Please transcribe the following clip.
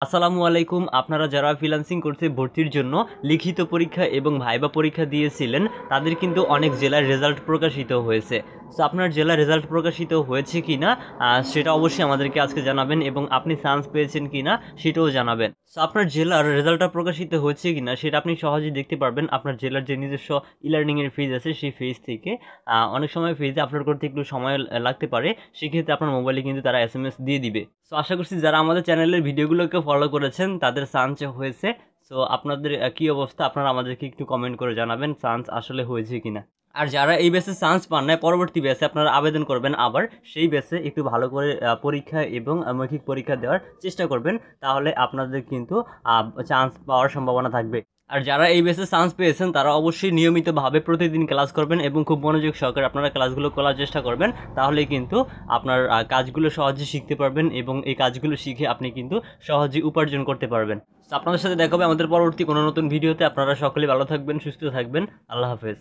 আসসালামু আলাইকুম। আপনারা যারা ফ্রিল্যান্সিং কোর্সে ভর্তির জন্য লিখিত পরীক্ষা এবং ভাইবা পরীক্ষা দিয়েছিলেন তাদের কিন্তু অনেক জেলার রেজাল্ট প্রকাশিত হয়েছে। সো আপনার জেলার রেজাল্ট প্রকাশিত হয়েছে কি না সেটা অবশ্যই আমাদেরকে আজকে জানাবেন এবং আপনি চান্স পেয়েছেন কি না সেটাও জানাবেন। সো আপনার জেলার রেজাল্টটা প্রকাশিত হয়েছে কি না সেটা আপনি সহজেই দেখতে পারবেন আপনার জেলার যে নিজস্ব ইলার্নিংয়ের ফেজ আছে সেই ফেজ থেকে। অনেক সময় ফেজে আপলোড করতে একটু সময় লাগতে পারে, সেক্ষেত্রে আপনার মোবাইলে কিন্তু তারা SMS দিয়ে দিবে। সো আশা করছি যারা আমাদের চ্যানেলের ভিডিওগুলোকে ফলো করেছেন তাদের চান্স হয়েছে। সো আপনাদের কি অবস্থা আপনারা আমাদেরকে একটু কমেন্ট করে জানাবেন চান্স আসলে হয়েছে কিনা। আর যারা এই ব্যাচে চান্স পান নাই পরবর্তী ব্যাচে আপনারা আবেদন করবেন, আবার সেই ব্যাচে একটু ভালো করে পরীক্ষা এবং মৌখিক পরীক্ষা দেওয়ার চেষ্টা করবেন, তাহলে আপনাদের কিন্তু চান্স পাওয়ার সম্ভাবনা থাকবে। আর যারা এই ব্যাচে চান্স পেয়েছেন তারা অবশ্যই নিয়মিতভাবে প্রতিদিন ক্লাস করবেন এবং খুব মনোযোগ সহকারে আপনারা ক্লাসগুলো করার চেষ্টা করবেন, তাহলে কিন্তু আপনার কাজগুলো সহজে শিখতে পারবেন এবং এই কাজগুলো শিখে আপনি কিন্তু সহজে উপার্জন করতে পারবেন। আপনাদের সাথে দেখা হবে আমাদের পরবর্তী কোনো নতুন ভিডিওতে। আপনারা সকলে ভালো থাকবেন, সুস্থ থাকবেন। আল্লাহ হাফেজ।